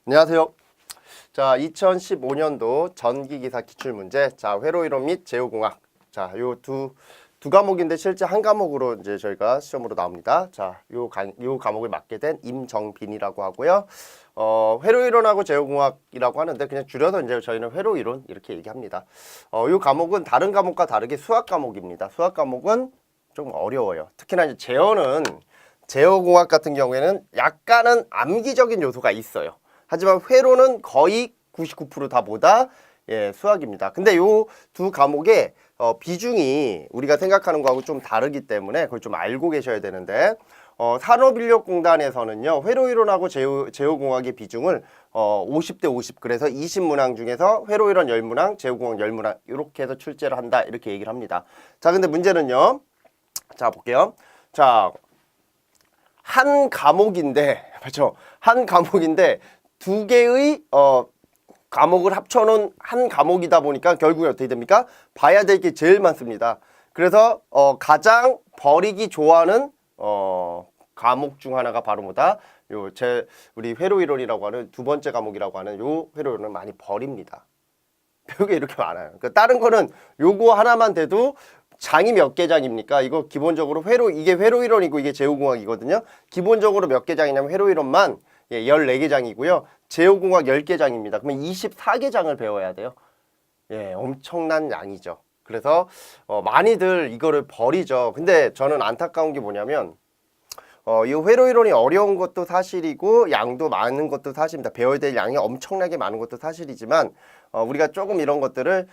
안녕하세요. 자, 2015년도 전기기사 기출문제, 자, 회로이론 및 제어공학. 자, 요 두 과목인데 실제 한 과목으로 이제 저희가 시험으로 나옵니다. 자, 요 과목을 맡게 된 임정빈이라고 하고요. 회로이론하고 제어공학이라고 하는데 그냥 줄여서 이제 저희는 회로이론 이렇게 얘기합니다. 요 과목은 다른 과목과 다르게 수학 과목입니다. 수학 과목은 좀 어려워요. 특히나 이제 제어공학 같은 경우에는 약간은 암기적인 요소가 있어요. 하지만 회로는 거의 99% 다 뭐다? 예, 수학입니다. 근데 요 두 과목의 비중이 우리가 생각하는 거하고 좀 다르기 때문에 그걸 좀 알고 계셔야 되는데 산업인력공단에서는요 회로이론하고 제어공학의 비중을 50대 50 그래서 20문항 중에서 회로이론 10문항, 제어공학 10문항 이렇게 해서 출제를 한다 이렇게 얘기를 합니다. 자, 근데 문제는요. 자, 볼게요. 자, 한 과목인데 맞죠? 한 과목인데 두 개의 과목을 합쳐놓은 한 과목이다 보니까 결국에 어떻게 됩니까? 봐야 될 게 제일 많습니다. 그래서 가장 버리기 좋아하는 과목 중 하나가 바로 뭐다? 우리 회로이론이라고 하는 두 번째 과목이라고 하는 요 회로이론을 많이 버립니다. 벽에 이렇게 많아요. 그러니까 다른 거는 요거 하나만 돼도 장이 몇 개 장입니까? 이거 기본적으로 이게 회로이론이고 이게 제어공학이거든요. 기본적으로 몇 개 장이냐면 회로이론만 14개 장이고요. 제어공학 10개 장입니다. 그러면 24개 장을 배워야 돼요. 예, 엄청난 양이죠. 그래서 많이들 이거를 버리죠. 근데 저는 안타까운 게 뭐냐면 이 회로이론이 어려운 것도 사실이고 양도 많은 것도 사실입니다. 배워야 될 양이 엄청나게 많은 것도 사실이지만 우리가 조금 이런 것들을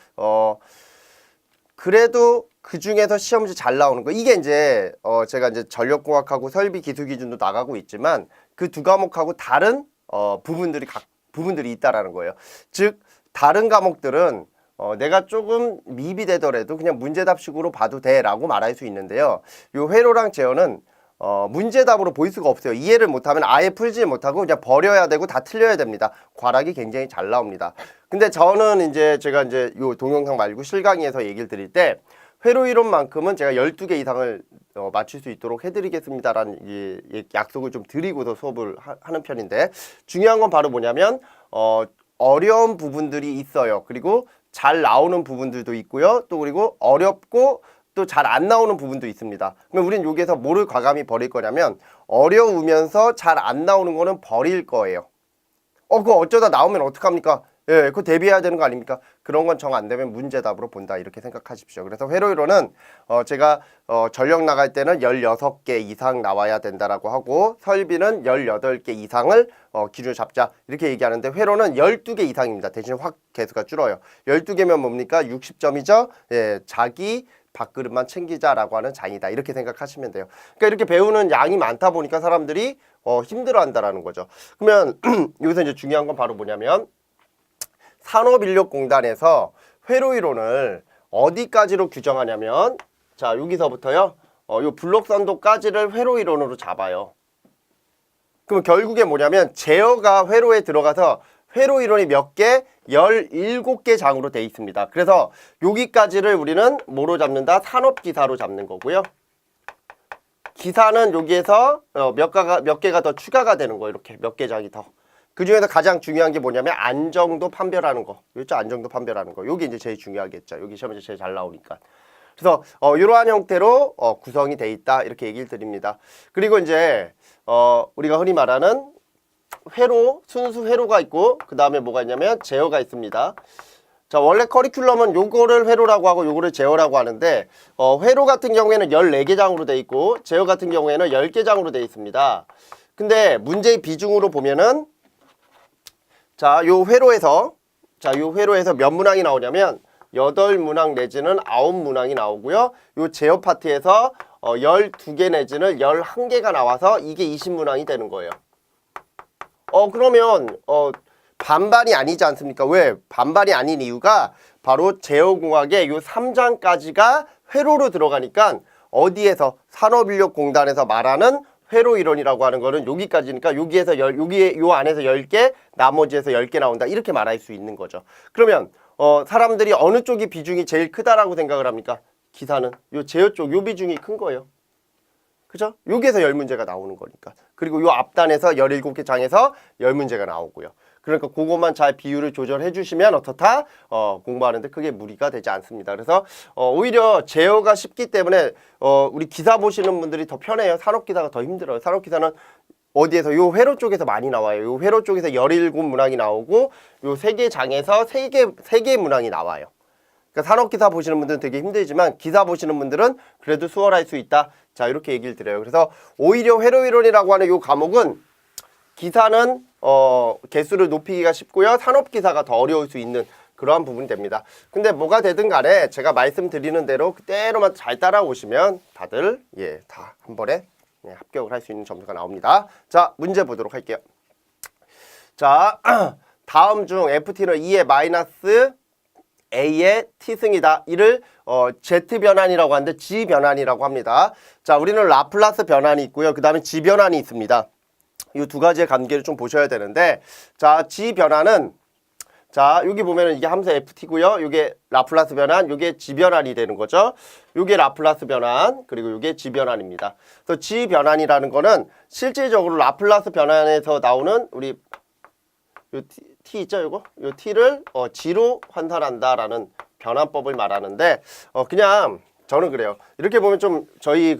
그래도 그 중에서 시험 문제 잘 나오는 거 이게 이제 제가 이제 전력공학하고 설비 기술 기준도 나가고 있지만 그 두 과목하고 다른 부분들이 있다라는 거예요. 즉 다른 과목들은 내가 조금 미비되더라도 그냥 문제답식으로 봐도 돼라고 말할 수 있는데요. 요 회로랑 제어는 문제답으로 볼 수가 없어요. 이해를 못하면 아예 풀지 못하고 그냥 버려야 되고 다 틀려야 됩니다. 과락이 굉장히 잘 나옵니다. 근데 저는 이제 제가 이제 요 동영상 말고 실강의에서 얘기를 드릴 때 회로이론만큼은 제가 12개 이상을 맞출 수 있도록 해드리겠습니다라는 약속을 좀 드리고서 수업을 하는 편인데 중요한 건 바로 뭐냐면 어려운 부분들이 있어요. 그리고 잘 나오는 부분들도 있고요. 또 그리고 어렵고 또 잘 안 나오는 부분도 있습니다. 그럼 우린 여기에서 뭐를 과감히 버릴 거냐면 어려우면서 잘 안 나오는 거는 버릴 거예요. 그거 어쩌다 나오면 어떡합니까? 예, 그거 대비해야 되는 거 아닙니까? 그런 건 정 안 되면 문제답으로 본다 이렇게 생각하십시오. 그래서 회로이론은 제가 전력 나갈 때는 16개 이상 나와야 된다라고 하고 설비는 18개 이상을 기준을 잡자 이렇게 얘기하는데 회로는 12개 이상입니다. 대신 확 개수가 줄어요. 12개면 뭡니까? 60점이죠? 예, 자기 밥그릇만 챙기자라고 하는 장이다 이렇게 생각하시면 돼요. 그러니까 이렇게 배우는 양이 많다 보니까 사람들이 힘들어한다라는 거죠. 그러면 여기서 이제 중요한 건 바로 뭐냐면 산업인력공단에서 회로이론을 어디까지로 규정하냐면 자 여기서부터요 요 블록선도까지를 회로이론으로 잡아요. 그럼 결국에 뭐냐면 제어가 회로에 들어가서 회로이론이 몇 개? 17개 장으로 돼 있습니다. 그래서 여기까지를 우리는 뭐로 잡는다? 산업기사로 잡는 거고요. 기사는 여기에서 몇 개가 더 추가가 되는 거예요. 이렇게 몇 개 장이 더. 그 중에서 가장 중요한 게 뭐냐면 안정도 판별하는 거. 요죠 안정도 판별하는 거. 요게 이제 제일 중요하겠죠. 여기 시험에 제일 잘 나오니까. 그래서 이러한 형태로 구성이 돼 있다. 이렇게 얘기를 드립니다. 그리고 이제 우리가 흔히 말하는 순수 회로가 있고 그 다음에 뭐가 있냐면 제어가 있습니다. 자, 원래 커리큘럼은 요거를 회로라고 하고 요거를 제어라고 하는데 회로 같은 경우에는 14개 장으로 돼 있고 제어 같은 경우에는 10개 장으로 돼 있습니다. 근데 문제의 비중으로 보면은 요 회로에서 몇 문항이 나오냐면 8문항 내지는 9문항이 나오고요. 요 제어 파트에서 12개 내지는 11개가 나와서 이게 20문항이 되는 거예요. 그러면 반반이 아니지 않습니까? 왜? 반반이 아닌 이유가 바로 제어공학의 요 3장까지가 회로로 들어가니까 어디에서 산업인력공단에서 말하는 회로이론이라고 하는 거는 여기까지니까 여기에서 요 안에서 10개, 나머지에서 10개 나온다. 이렇게 말할 수 있는 거죠. 그러면 사람들이 어느 쪽이 비중이 제일 크다라고 생각을 합니까? 기사는 요 제어 쪽 요 비중이 큰 거예요. 그죠? 여기에서 10문제가 나오는 거니까. 그리고 요 앞단에서 17개 장에서 10문제가 나오고요. 그러니까 그것만 잘 비율을 조절해 주시면 어떻다? 공부하는데 크게 무리가 되지 않습니다. 그래서 오히려 제어가 쉽기 때문에 우리 기사 보시는 분들이 더 편해요. 산업기사가 더 힘들어요. 산업기사는 어디에서 요 회로 쪽에서 많이 나와요. 요 회로 쪽에서 17문항이 나오고 요 3개 장에서 3개 문항이 나와요. 그러니까 산업기사 보시는 분들은 되게 힘들지만 기사 보시는 분들은 그래도 수월할 수 있다. 자, 이렇게 얘기를 드려요. 그래서 오히려 회로이론이라고 하는 요 과목은 기사는 개수를 높이기가 쉽고요. 산업기사가 더 어려울 수 있는 그러한 부분이 됩니다. 근데 뭐가 되든 간에 제가 말씀드리는 대로 그대로만 잘 따라오시면 다들 다 한 번에 합격을 할 수 있는 점수가 나옵니다. 자, 문제 보도록 할게요. 자, 다음 중 FT는 2의 마이너스 A의 T승이다. 이를 Z 변환이라고 하는데 G 변환이라고 합니다. 자, 우리는 라플라스 변환이 있고요. 그 다음에 G 변환이 있습니다. 이 두 가지의 관계를 좀 보셔야 되는데, 자, G 변환은, 자, 여기 보면은 이게 함수 FT고요. 이게 라플라스 변환, 이게 G 변환이 되는 거죠. 이게 라플라스 변환, 그리고 이게 G 변환입니다. 그래서 G 변환이라는 거는 실질적으로 라플라스 변환에서 나오는 우리 요 T 있죠, 요거? 요 T를 G로 환산한다라는 변환법을 말하는데, 그냥 저는 그래요. 이렇게 보면 좀 저희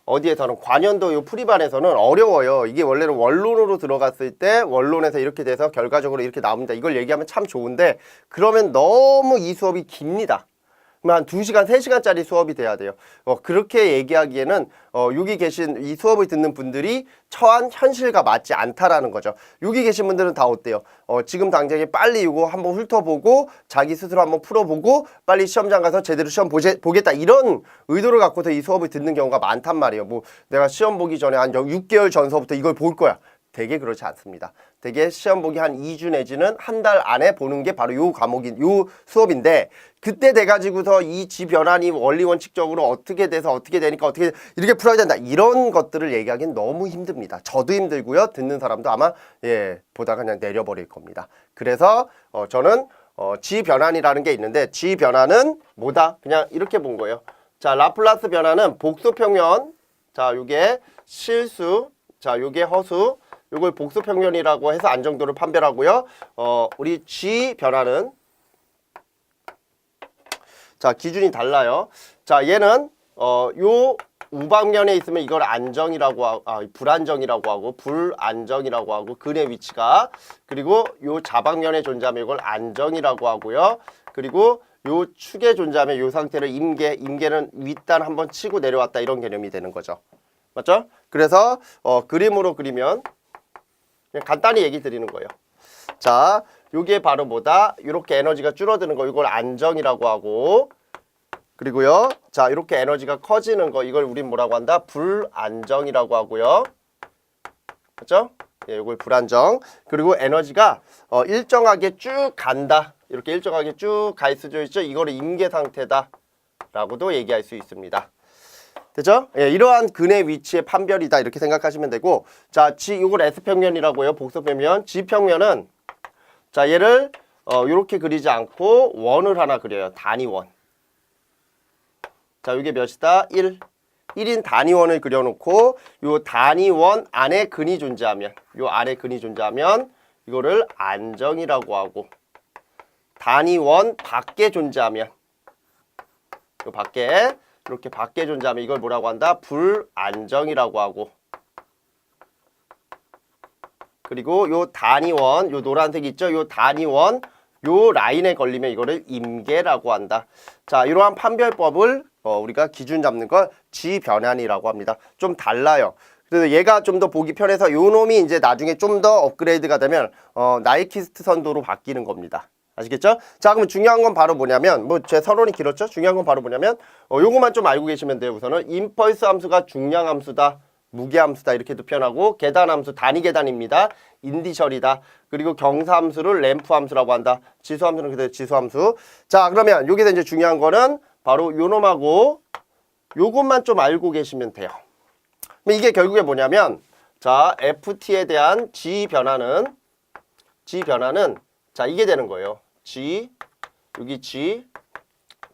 어디에서는 관연도 요 풀이반에서는 어려워요. 이게 원래는 원론으로 들어갔을 때 원론에서 이렇게 돼서 결과적으로 이렇게 나옵니다. 이걸 얘기하면 참 좋은데 그러면 너무 이 수업이 깁니다. 그럼 한 2시간, 3시간짜리 수업이 돼야 돼요. 그렇게 얘기하기에는 여기 계신 이 수업을 듣는 분들이 처한 현실과 맞지 않다라는 거죠. 여기 계신 분들은 다 어때요? 지금 당장에 빨리 이거 한번 훑어보고 자기 스스로 한번 풀어보고 빨리 시험장 가서 제대로 시험 보겠다 이런 의도를 갖고서 이 수업을 듣는 경우가 많단 말이에요. 뭐 내가 시험 보기 전에 한 6개월 전서부터 이걸 볼 거야. 되게 그렇지 않습니다. 되게 시험 보기 한 2주 내지는 한 달 안에 보는 게 바로 요 과목인 요 수업인데 그때 돼가지고서 이 G 변환이 원리 원칙적으로 어떻게 돼서 어떻게 되니까 어떻게 이렇게 풀어야 된다 이런 것들을 얘기하기는 너무 힘듭니다. 저도 힘들고요. 듣는 사람도 아마 보다가 그냥 내려버릴 겁니다. 그래서 저는 G 변환이라는 게 있는데 G 변환은 뭐다? 그냥 이렇게 본 거예요. 자, 라플라스 변환은 복수평면, 자, 요게 실수, 자, 요게 허수, 요걸 복수평면이라고 해서 안정도를 판별하고요. 우리 G 변화는 자, 기준이 달라요. 자, 얘는 요 우방면에 있으면 이걸 안정이라고 불안정이라고 하고 불안정이라고 하고 근의 위치가 그리고 요 좌방면에 존재하면 이걸 안정이라고 하고요. 그리고 요 축에 존재하면 요 상태를 임계는 윗단 한번 치고 내려왔다 이런 개념이 되는 거죠. 맞죠? 그래서 그림으로 그리면 그냥 간단히 얘기 드리는 거예요. 자, 요게 바로 뭐다? 이렇게 에너지가 줄어드는 거 이걸 안정이라고 하고 그리고요. 자, 이렇게 에너지가 커지는 거 이걸 우린 뭐라고 한다? 불안정이라고 하고요. 그렇죠? 이걸 불안정. 그리고 에너지가 일정하게 쭉 간다. 이렇게 일정하게 쭉 갈 수도 있죠. 이거를 임계 상태다 라고도 얘기할 수 있습니다. 됐죠? 이러한 근의 위치의 판별이다 이렇게 생각하시면 되고 자, 이걸 S평면이라고 해요. 복수평면. G평면은 자, 얘를 이렇게 그리지 않고 원을 하나 그려요. 단위원. 자, 이게 몇이다? 1. 1인 단위원을 그려놓고 요 단위원 안에 근이 존재하면 요 안에 근이 존재하면 이거를 안정이라고 하고 단위원 밖에 존재하면 요 밖에 이렇게 밖에 존재하면 이걸 뭐라고 한다? 불안정이라고 하고 그리고 요 단위원, 요 노란색 있죠? 요 단위원, 요 라인에 걸리면 이거를 임계라고 한다. 자, 이러한 판별법을 우리가 기준 잡는 걸 G 변환이라고 합니다. 좀 달라요. 그래서 얘가 좀 더 보기 편해서 요 놈이 이제 나중에 좀 더 업그레이드가 되면 나이키스트 선도로 바뀌는 겁니다. 아시겠죠? 자, 그럼 중요한 건 바로 뭐냐면 제 서론이 길었죠? 중요한 건 바로 뭐냐면 요거만 좀 알고 계시면 돼요. 우선은 임펄스 함수가 중량 함수다. 무게 함수다 이렇게도 표현하고 계단 함수 단위 계단입니다. 인디셜이다. 그리고 경사 함수를 램프 함수라고 한다. 지수 함수는 그대로 지수 함수. 자, 그러면 여기서 이제 중요한 거는 바로 요 놈하고 요것만 좀 알고 계시면 돼요. 이게 결국에 뭐냐면 자, FT에 대한 G 변화는 자, 이게 되는 거예요. G, 여기 G,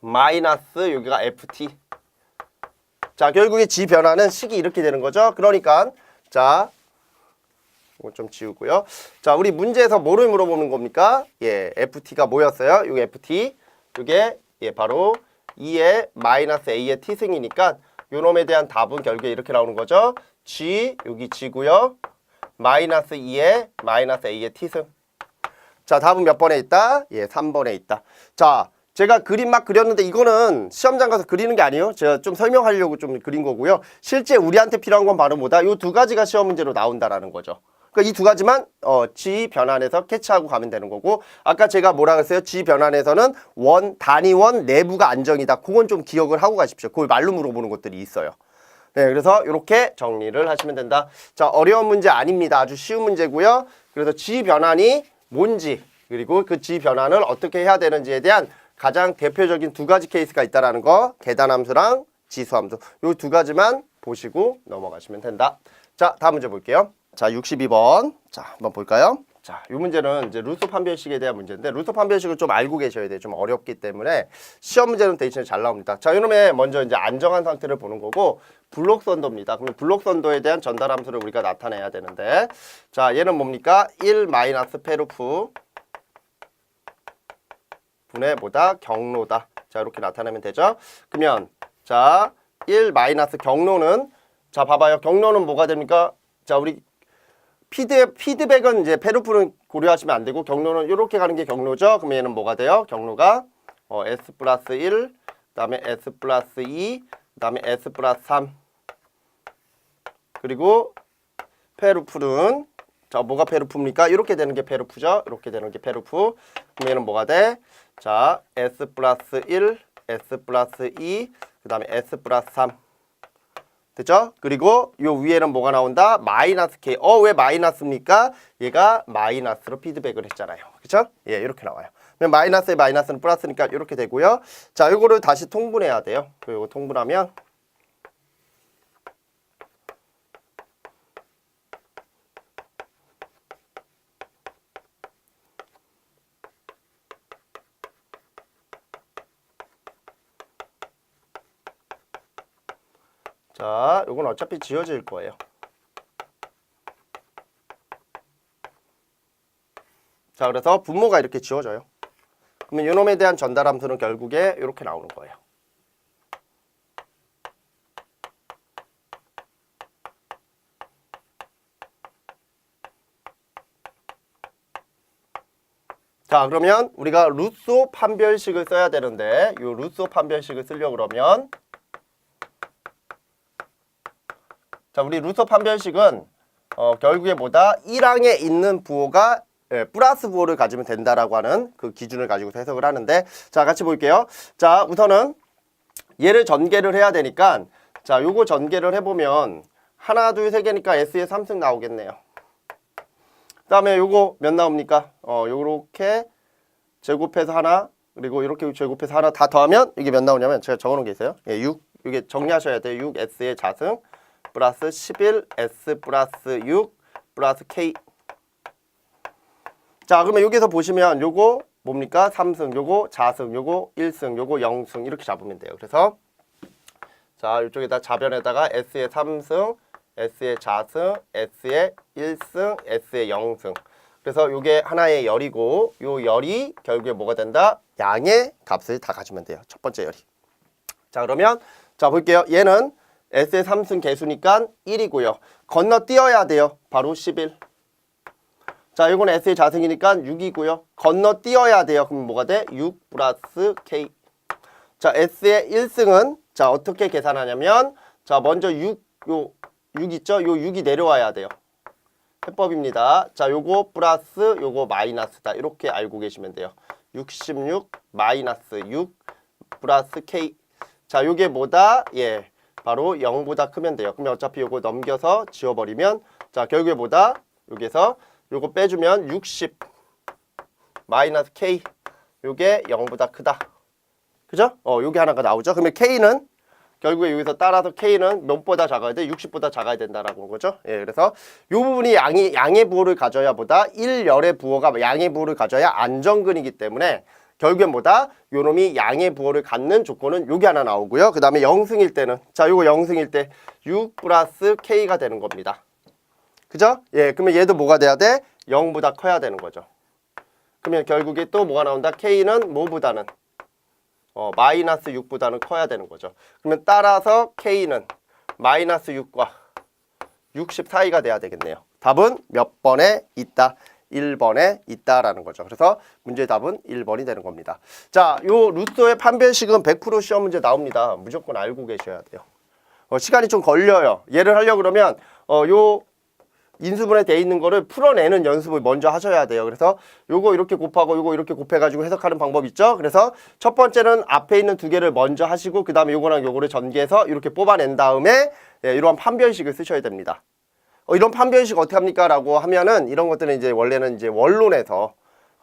마이너스 여기가 FT. 자, 결국에 G 변화는 식이 이렇게 되는 거죠. 그러니까 자, 이거 좀 지우고요. 자, 우리 문제에서 뭐를 물어보는 겁니까? 예, FT가 뭐였어요? 이게 FT. 이게 예, 바로 2의 마이너스 A의 T승이니까 요 놈에 대한 답은 결국에 이렇게 나오는 거죠. G, 여기 G고요. 마이너스 2의 마이너스 A의 T승. 자, 답은 몇 번에 있다? 예, 3번에 있다. 자, 제가 그림 막 그렸는데 이거는 시험장 가서 그리는 게 아니에요. 제가 좀 설명하려고 좀 그린 거고요. 실제 우리한테 필요한 건 바로 뭐다? 요 두 가지가 시험 문제로 나온다라는 거죠. 그러니까 이 두 가지만 G 변환해서 캐치하고 가면 되는 거고, 아까 제가 뭐라 그랬어요? G 변환에서는 단위원 내부가 안정이다. 그건 좀 기억을 하고 가십시오. 그걸 말로 물어보는 것들이 있어요. 네, 그래서 이렇게 정리를 하시면 된다. 자, 어려운 문제 아닙니다. 아주 쉬운 문제고요. 그래서 G 변환이 뭔지, 그리고 그 G 변환을 어떻게 해야 되는지에 대한 가장 대표적인 두 가지 케이스가 있다라는 거, 계단함수랑 지수함수. 요 두 가지만 보시고 넘어가시면 된다. 자, 다음 문제 볼게요. 자, 62번. 자, 한번 볼까요? 자, 이 문제는 이제 루소 판별식에 대한 문제인데, 루소 판별식을 좀 알고 계셔야 돼요. 좀 어렵기 때문에 시험 문제는 대신에 잘 나옵니다. 자, 이놈의 먼저 이제 안정한 상태를 보는 거고, 블록선도입니다. 그러면 블록선도에 대한 전달함수를 우리가 나타내야 되는데, 자, 얘는 뭡니까? 1 마이너스 페루프 분의 뭐다? 경로다. 자, 이렇게 나타내면 되죠. 그러면 자, 1 마이너스 경로는, 자, 봐봐요. 경로는 뭐가 됩니까? 자, 우리 피드백은 이제 페루프는 고려하시면 안 되고, 경로는 이렇게 가는 게 경로죠. 그러면 얘는 뭐가 돼요? 경로가 S 플러스 1, 그 다음에 S 플러스 2, 그 다음에 S 플러스 3. 그리고 페루프는, 자, 뭐가 페루프입니까? 이렇게 되는 게 페루프죠. 이렇게 되는 게 페루프. 그러면 얘는 뭐가 돼? 자, S 플러스 1, S 플러스 2, 그 다음에 S 플러스 3. 됐죠? 그리고 요 위에는 뭐가 나온다? 마이너스 K. 왜 마이너스입니까? 얘가 마이너스로 피드백을 했잖아요. 그쵸? 예, 이렇게 나와요. 그럼 마이너스에 마이너스는 플러스니까 이렇게 되고요. 자, 요거를 다시 통분해야 돼요. 요거 통분하면, 자, 요건 어차피 지워질 거예요. 자, 그래서 분모가 이렇게 지워져요. 그러면 요놈에 대한 전달함수는 결국에 이렇게 나오는 거예요. 자, 그러면 우리가 루소 판별식을 써야 되는데, 요 루소 판별식을 쓰려고 그러면, 자, 우리 루소 판별식은 결국에 뭐다? 1항에 있는 부호가 플러스 부호를 가지면 된다라고 하는 그 기준을 가지고 해석을 하는데, 자, 같이 볼게요. 자, 우선은 얘를 전개를 해야 되니까, 자, 요거 전개를 해보면 하나, 둘, 세 개니까 S의 3승 나오겠네요. 그 다음에 요거 몇 나옵니까? 요렇게 제곱해서 하나, 그리고 이렇게 제곱해서 하나 다 더하면 이게 몇 나오냐면, 제가 적어놓은 게 있어요. 예, 6. 이게 정리하셔야 돼요. 6S의 자승 플러스 11S 플러스 6 플러스 K. 자, 그러면 여기서 보시면 요거 뭡니까? 3승, 요거 자승, 요거 1승, 요거 0승 이렇게 잡으면 돼요. 그래서 자, 이쪽에다 자변에다가 S의 3승, S의 자승, S의 1승, S의 0승. 그래서 요게 하나의 열이고, 요 열이 결국에 뭐가 된다? 양의 값을 다 가지면 돼요. 첫 번째 열이. 자, 그러면 자, 볼게요. 얘는 S의 3승 개수니까 1이고요. 건너뛰어야 돼요. 바로 11. 자, 이건 S의 자승이니까 6이고요. 건너뛰어야 돼요. 그럼 뭐가 돼? 6 플러스 K. 자, S의 1승은 자, 어떻게 계산하냐면, 자, 먼저 6 있죠? 요 6이 내려와야 돼요. 해법입니다. 자, 요거 플러스 요거 마이너스다. 이렇게 알고 계시면 돼요. 66 마이너스 6 플러스 K. 자, 요게 뭐다? 예, 바로 0보다 크면 돼요. 그러면 어차피 요거 넘겨서 지워버리면, 자, 결국에 뭐다? 여기서 요거 빼주면 60 마이너스 K. 요게 0보다 크다. 그죠? 요게 하나가 나오죠. 그러면 K는 결국에 여기서 따라서 K는 몇보다 작아야 돼? 60보다 작아야 된다라는 거죠. 예, 그래서 요 부분이 양의 부호를 가져야 보다 1열의 부호가 양의 부호를 가져야 안정근이기 때문에 결국엔 뭐다? 요놈이 양의 부호를 갖는 조건은 요게 하나 나오고요. 그 다음에 0승일 때는 자 요거 0승일 때 6 플러스 K가 되는 겁니다. 그죠? 예, 그러면 얘도 뭐가 돼야 돼? 0보다 커야 되는 거죠. 그러면 결국에 또 뭐가 나온다? K는 뭐보다는? 마이너스 6보다는 커야 되는 거죠. 그러면 따라서 K는 마이너스 6과 60 사이가 돼야 되겠네요. 답은 몇 번에 있다? 1번에 있다라는 거죠. 그래서 문제의 답은 1번이 되는 겁니다. 자, 요 루소의 판별식은 100% 시험 문제 나옵니다. 무조건 알고 계셔야 돼요. 시간이 좀 걸려요. 얘를 하려고 그러면 요 인수분해 돼 있는 거를 풀어내는 연습을 먼저 하셔야 돼요. 그래서 요거 이렇게 곱하고 요거 이렇게 곱해가지고 해석하는 방법 있죠. 그래서 첫 번째는 앞에 있는 두 개를 먼저 하시고 그 다음에 요거랑 요거를 전개해서 이렇게 뽑아낸 다음에 이러한 판별식을 쓰셔야 됩니다. 이런 판별식 어떻게 합니까? 라고 하면은 이런 것들은 이제 원래는 이제 원론에서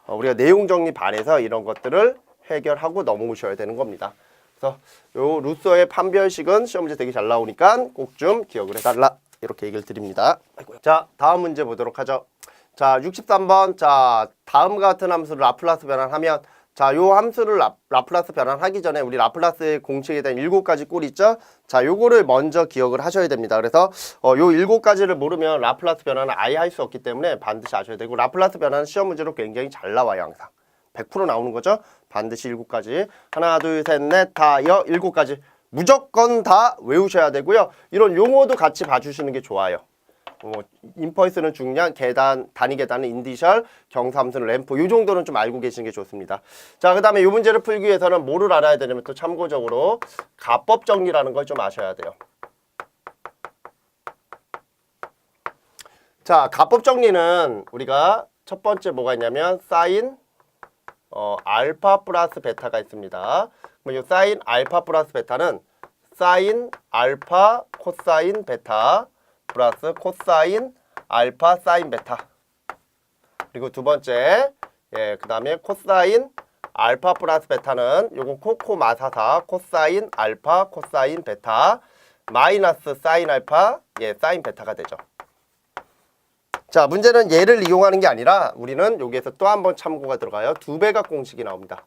우리가 내용 정리 반에서 이런 것들을 해결하고 넘어오셔야 되는 겁니다. 그래서 요 루소의 판별식은 시험 문제 되게 잘 나오니까 꼭 좀 기억을 해달라. 이렇게 얘기를 드립니다. 자, 다음 문제 보도록 하죠. 자, 63번. 자, 다음과 같은 함수를 라플라스 변환하면 자, 요 함수를 라플라스 변환하기 전에 우리 라플라스의 공식에 대한 7가지 꼴이 있죠? 자, 요거를 먼저 기억을 하셔야 됩니다. 그래서 요 7가지를 모르면 라플라스 변환을 아예 할 수 없기 때문에 반드시 아셔야 되고 라플라스 변환은 시험 문제로 굉장히 잘 나와요, 항상. 100% 나오는 거죠? 반드시 7가지. 하나, 둘, 셋, 넷, 다, 7가지. 무조건 다 외우셔야 되고요. 이런 용어도 같이 봐주시는 게 좋아요. 인펄스는 중량, 계단, 단위 계단은 인디셜, 경사함수는 램프 이 정도는 좀 알고 계시는 게 좋습니다. 자, 그 다음에 이 문제를 풀기 위해서는 뭐를 알아야 되냐면 또 참고적으로 가법 정리라는 걸 좀 아셔야 돼요. 자, 가법 정리는 우리가 첫 번째 뭐가 있냐면 사인 알파 플러스 베타가 있습니다. 그럼 이 사인 알파 플러스 베타는 사인 알파 코사인 베타 플러스 코사인 알파 사인 베타. 그리고 두 번째 그 다음에 코사인 알파 플러스 베타는 요거 코코 마사사 코사인 알파 코사인 베타 마이너스 사인 알파 사인 베타가 되죠. 자, 문제는 얘를 이용하는 게 아니라 우리는 여기에서 또 한 번 참고가 들어가요. 두배각 공식이 나옵니다.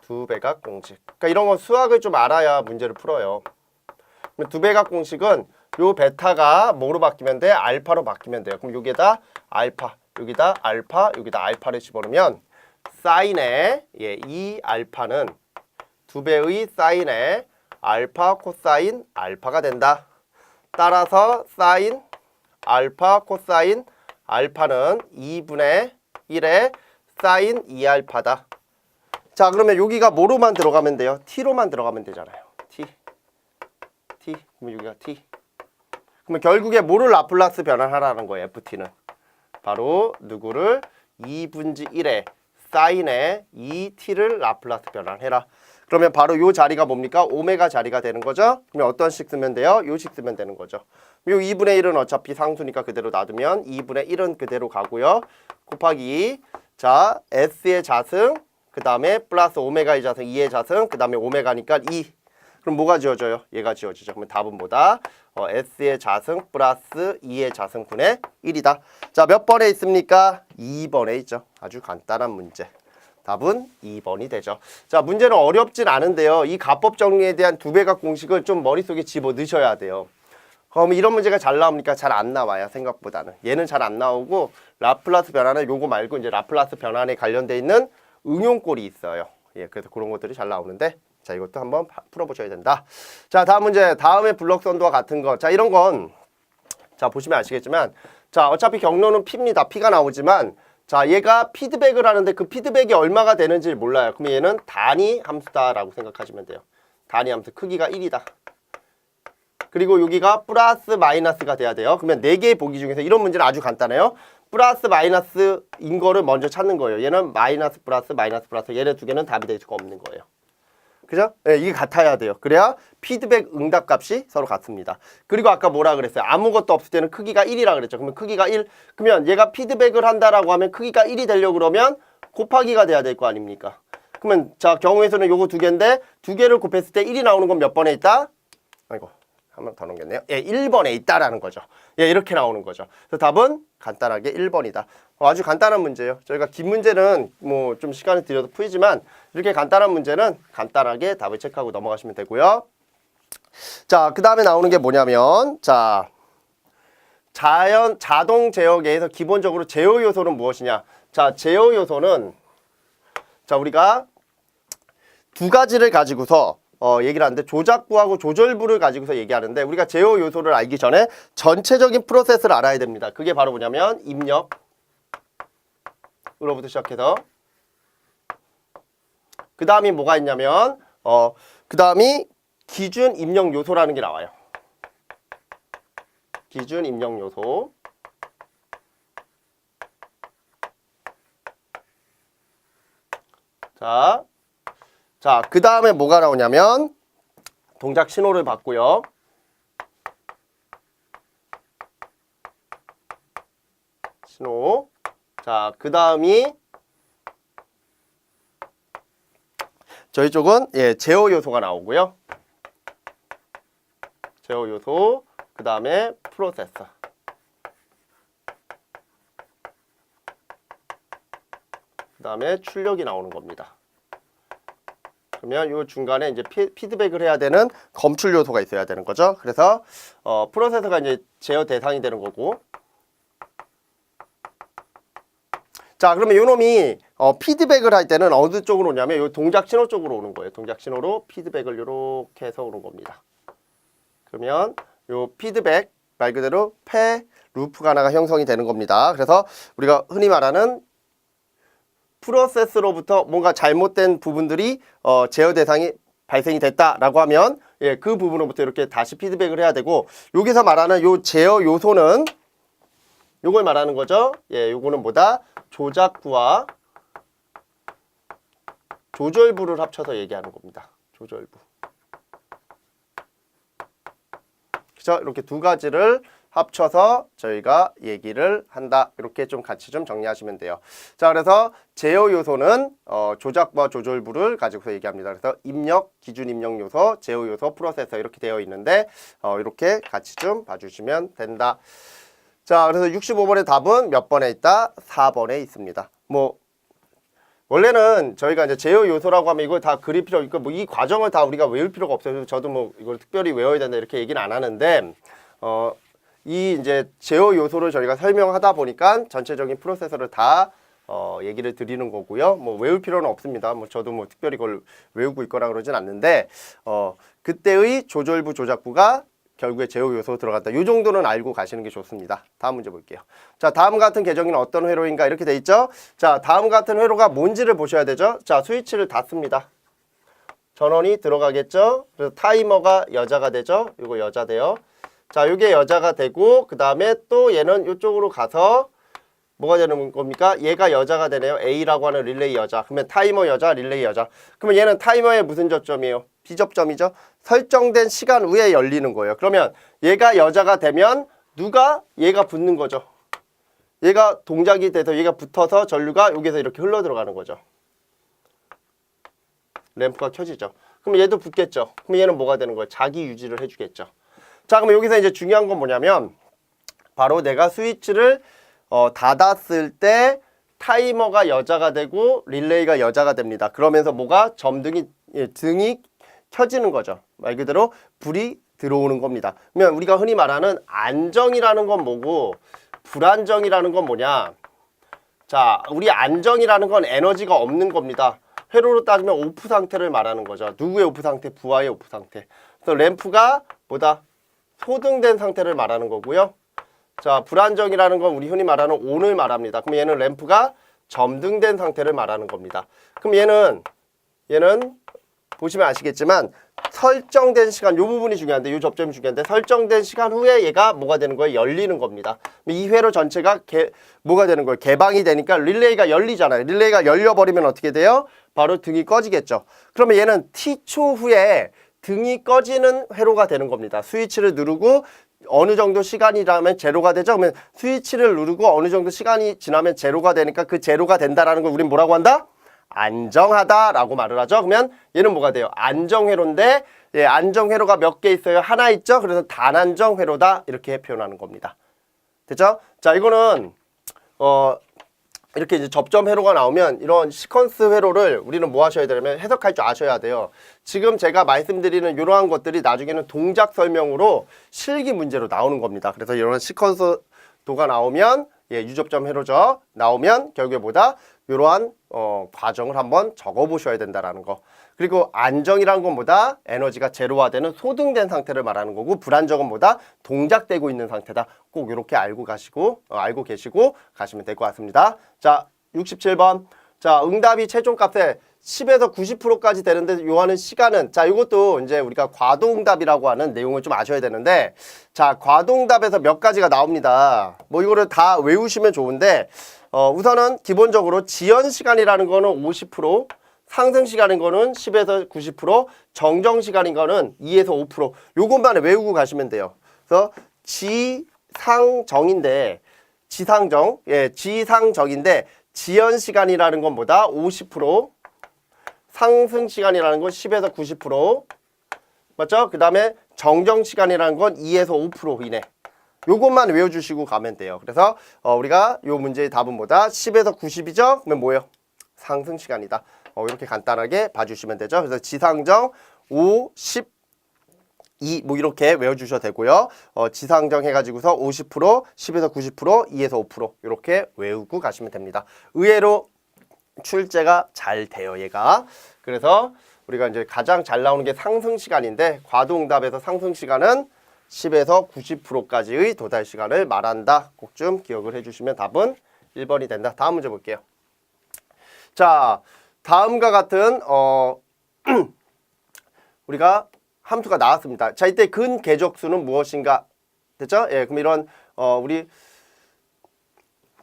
두배각 공식. 그러니까 이런 건 수학을 좀 알아야 문제를 풀어요. 두배각 공식은 요 베타가 뭐로 바뀌면 돼? 알파로 바뀌면 돼요. 그럼 여기에다 알파, 여기다 알파, 여기다 알파를 집어넣으면 사인의 이 알파는 두 배의 사인의 알파 코사인 알파가 된다. 따라서 사인 알파 코사인 알파는 2분의 1의 사인 2알파다. 자, 그러면 여기가 뭐로만 들어가면 돼요? t로만 들어가면 되잖아요. t. 그러면 여기가 t. 그러면 결국에 뭐를 라플라스 변환하라는 거예요, ft는. 바로 누구를 2분지 1의 사인의 2t를 라플라스 변환해라. 그러면 바로 요 자리가 뭡니까? 오메가 자리가 되는 거죠. 그러면 어떤 식 쓰면 돼요? 요식 쓰면 되는 거죠. 요 2분의 1은 어차피 상수니까 그대로 놔두면 2분의 1은 그대로 가고요. 곱하기 자 s의 자승 그 다음에 플러스 오메가의 자승 2의 자승 그 다음에 오메가니까 2. 그럼 뭐가 지워져요? 얘가 지워지죠. 그러면 답은 뭐다? s의 자승 플러스 2의 자승분의 1이다. 자, 몇 번에 있습니까? 2번에 있죠. 아주 간단한 문제. 답은 2번이 되죠. 자, 문제는 어렵진 않은데요. 이 가법 정리에 대한 두배각 공식을 좀 머릿속에 집어넣으셔야 돼요. 그럼 이런 문제가 잘 나옵니까? 잘 안 나와요, 생각보다는. 얘는 잘 안 나오고 라플라스 변환은 요거 말고 이제 라플라스 변환에 관련돼 있는 응용꼴이 있어요. 그래서 그런 것들이 잘 나오는데 자, 이것도 한번 풀어보셔야 된다. 자, 다음 문제. 다음에 블록선도와 같은 거. 자, 이런 건 자, 보시면 아시겠지만 자, 어차피 경로는 P입니다. P가 나오지만 자, 얘가 피드백을 하는데 그 피드백이 얼마가 되는지를 몰라요. 그럼 얘는 단위 함수다라고 생각하시면 돼요. 단위 함수 크기가 1이다. 그리고 여기가 플러스 마이너스가 돼야 돼요. 그러면 4개의 보기 중에서 이런 문제는 아주 간단해요. 플러스 마이너스인 거를 먼저 찾는 거예요. 얘는 마이너스 플러스 얘네 두 개는 답이 될 수가 없는 거예요. 그죠? 네, 이게 같아야 돼요. 그래야 피드백 응답 값이 서로 같습니다. 그리고 아까 뭐라 그랬어요? 아무것도 없을 때는 크기가 1이라 그랬죠. 그러면 크기가 1. 그러면 얘가 피드백을 한다라고 하면 크기가 1이 되려고 그러면 곱하기가 돼야 될 거 아닙니까? 그러면 자, 경우에서는 요거 두 개인데 두 개를 곱했을 때 1이 나오는 건 몇 번에 있다? 아이고, 한 번 더 넘겼네요. 1번에 있다라는 거죠. 이렇게 나오는 거죠. 그래서 답은 간단하게 1번이다. 아주 간단한 문제예요. 저희가 긴 문제는 뭐 좀 시간을 들여서 풀지만 이렇게 간단한 문제는 간단하게 답을 체크하고 넘어가시면 되고요. 자, 그 다음에 나오는 게 뭐냐면, 자, 자동 제어계에서 기본적으로 제어 요소는 무엇이냐? 자, 제어 요소는, 자, 우리가 두 가지를 가지고서 얘기를 하는데, 조작부하고 조절부를 가지고서 얘기하는데, 우리가 제어 요소를 알기 전에 전체적인 프로세스를 알아야 됩니다. 그게 바로 뭐냐면 입력으로부터 시작해서 그 다음이 뭐가 있냐면 그 다음이 기준 입력 요소라는 게 나와요. 기준 입력 요소. 자, 그 다음에 뭐가 나오냐면 동작 신호를 받고요. 신호. 자, 그 다음이 저희 쪽은 제어 요소가 나오고요. 제어 요소. 그 다음에 프로세서. 그 다음에 출력이 나오는 겁니다. 그러면 이 중간에 이제 피드백을 해야 되는 검출 요소가 있어야 되는 거죠. 그래서 프로세서가 이제 제어 대상이 되는 거고. 자, 그러면 요 놈이 피드백을 할 때는 어느 쪽으로 오냐면 요 동작 신호 쪽으로 오는 거예요. 동작 신호로 피드백을 요렇게 해서 오는 겁니다. 그러면 요 피드백 말 그대로 루프가 하나가 형성이 되는 겁니다. 그래서 우리가 흔히 말하는 프로세스로부터 뭔가 잘못된 부분들이 제어 대상이 발생이 됐다라고 하면 그 부분으로부터 이렇게 다시 피드백을 해야 되고, 여기서 말하는 요 제어 요소는 요걸 말하는 거죠. 요거는 뭐다? 조작부와 조절부를 합쳐서 얘기하는 겁니다. 조절부. 그죠? 이렇게 두 가지를 합쳐서 저희가 얘기를 한다. 이렇게 좀 같이 좀 정리하시면 돼요. 자, 그래서 제어 요소는 조작부와 조절부를 가지고서 얘기합니다. 그래서 입력, 기준 입력 요소, 제어 요소, 프로세서 이렇게 되어 있는데 이렇게 같이 좀 봐주시면 된다. 자, 그래서 65번의 답은 몇 번에 있다? 4번에 있습니다. 뭐 원래는 저희가 이제 제어 요소라고 하면 이걸 다 그릴 필요 있고, 뭐 이 과정을 다 우리가 외울 필요가 없어요. 저도 뭐 이걸 특별히 외워야 된다 이렇게 얘기는 안 하는데, 이 이제 제어 요소를 저희가 설명하다 보니까 전체적인 프로세서를 다 얘기를 드리는 거고요. 뭐 외울 필요는 없습니다. 뭐 저도 뭐 특별히 이걸 외우고 있거나 그러진 않는데, 그때의 조절부, 조작부가 결국에 제어 요소 들어갔다. 이 정도는 알고 가시는 게 좋습니다. 다음 문제 볼게요. 자, 다음 같은 계정에는 어떤 회로인가 이렇게 돼 있죠. 자, 다음 같은 회로가 뭔지를 보셔야 되죠. 자, 스위치를 닫습니다. 전원이 들어가겠죠. 그래서 타이머가 여자가 되죠. 이거 여자 돼요. 자, 이게 여자가 되고, 그 다음에 또 얘는 이쪽으로 가서 뭐가 되는 겁니까? 얘가 여자가 되네요. A라고 하는 릴레이 여자. 그러면 타이머 여자, 릴레이 여자. 그러면 얘는 타이머의 무슨 접점이에요? 비접점이죠. 설정된 시간 후에 열리는 거예요. 그러면 얘가 여자가 되면 누가? 얘가 붙는 거죠. 얘가 동작이 돼서 얘가 붙어서 전류가 여기서 이렇게 흘러 들어가는 거죠. 램프가 켜지죠. 그럼 얘도 붙겠죠. 그럼 얘는 뭐가 되는 거예요? 자기 유지를 해주겠죠. 자, 그럼 여기서 이제 중요한 건 뭐냐면 바로 내가 스위치를 닫았을 때 타이머가 여자가 되고 릴레이가 여자가 됩니다. 그러면서 뭐가? 등이 켜지는 거죠. 말 그대로 불이 들어오는 겁니다. 그러면 우리가 흔히 말하는 안정이라는 건 뭐고 불안정이라는 건 뭐냐? 자, 우리 안정이라는 건 에너지가 없는 겁니다. 회로로 따지면 오프 상태를 말하는 거죠. 누구의 오프 상태? 부하의 오프 상태. 그래서 램프가 뭐다? 소등된 상태를 말하는 거고요. 자, 불안정이라는 건 우리 흔히 말하는 ON을 말합니다. 그럼 얘는 램프가 점등된 상태를 말하는 겁니다. 그럼 얘는 보시면 아시겠지만 설정된 시간, 요 부분이 중요한데, 요 접점이 중요한데, 설정된 시간 후에 얘가 뭐가 되는 거예요? 열리는 겁니다. 이 회로 전체가 뭐가 되는 거예요? 개방이 되니까 릴레이가 열리잖아요. 릴레이가 열려버리면 어떻게 돼요? 바로 등이 꺼지겠죠. 그러면 얘는 T초 후에 등이 꺼지는 회로가 되는 겁니다. 스위치를 누르고 어느 정도 시간이 지나면 제로가 되죠. 그러면 스위치를 누르고 어느 정도 시간이 지나면 제로가 되니까 그 제로가 된다라는 걸 우린 뭐라고 한다? 안정하다라고 말을 하죠. 그러면 얘는 뭐가 돼요? 안정회로인데, 안정회로가 몇 개 있어요? 하나 있죠. 그래서 단안정회로다 이렇게 표현하는 겁니다. 됐죠? 자, 이거는 이렇게 이제 접점 회로가 나오면 이런 시퀀스 회로를 우리는 뭐 하셔야 되냐면 해석할 줄 아셔야 돼요. 지금 제가 말씀드리는 이러한 것들이 나중에는 동작 설명으로 실기 문제로 나오는 겁니다. 그래서 이런 시퀀스 도가 나오면 유접점 회로죠. 나오면 결국에 뭐다? 이러한 과정을 한번 적어 보셔야 된다라는 거. 그리고 안정이란 건 뭐다? 에너지가 제로화되는 소등된 상태를 말하는 거고, 불안정은 뭐다? 동작되고 있는 상태다. 꼭 이렇게 알고 계시고 가시면 될 것 같습니다. 자, 67번. 자, 응답이 최종값에 10에서 90%까지 되는데 요하는 시간은, 자, 이것도 이제 우리가 과도응답이라고 하는 내용을 좀 아셔야 되는데, 자, 과도응답에서 몇 가지가 나옵니다. 뭐 이거를 다 외우시면 좋은데, 우선은 기본적으로 지연 시간이라는 거는 50%, 상승 시간인 거는 10에서 90%, 정정 시간인 거는 2에서 5%. 요것만 외우고 가시면 돼요. 그래서 지상정인데, 지상정인데, 지연 시간이라는 건 뭐다? 50%, 상승 시간이라는 건 10에서 90%, 맞죠? 그 다음에 정정 시간이라는 건 2에서 5% 이내. 요것만 외워주시고 가면 돼요. 그래서 우리가 요 문제의 답은 뭐다? 10에서 90이죠? 그러면 뭐예요? 상승 시간이다. 이렇게 간단하게 봐주시면 되죠. 그래서 지상정 5, 10, 2 뭐 이렇게 외워주셔도 되고요. 지상정 해가지고서 50%, 10에서 90%, 2에서 5% 이렇게 외우고 가시면 됩니다. 의외로 출제가 잘 돼요, 얘가. 그래서 우리가 이제 가장 잘 나오는 게 상승 시간인데, 과도응답에서 상승 시간은 10에서 90%까지의 도달 시간을 말한다. 꼭 좀 기억을 해주시면 답은 1번이 된다. 다음 문제 볼게요. 자, 다음과 같은 우리가 함수가 나왔습니다. 자, 이때 근계적수는 무엇인가? 됐죠? 예, 그럼 이런 우리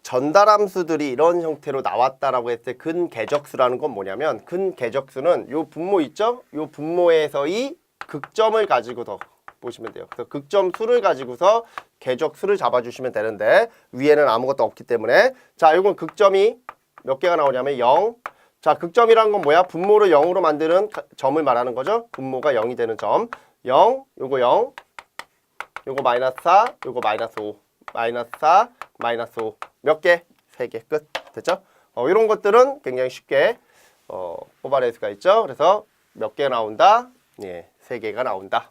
전달함수들이 이런 형태로 나왔다라고 했을 때 근계적수라는 건 뭐냐면, 근계적수는 요 분모 있죠? 요 분모에서의 극점을 가지고서 보시면 돼요. 그래서 극점수를 가지고서 계적수를 잡아주시면 되는데, 위에는 아무것도 없기 때문에, 자, 요건 극점이 몇 개가 나오냐면 0. 자, 극점이란 건 뭐야? 분모를 0으로 만드는 점을 말하는 거죠. 분모가 0이 되는 점. 0, 요거 0, 요거 마이너스 4, 요거 마이너스 5, 마이너스 4, 마이너스 5. 몇 개? 3개. 끝. 됐죠? 이런 것들은 굉장히 쉽게 뽑아낼 수가 있죠. 그래서 몇 개 나온다? 예, 3개가 나온다.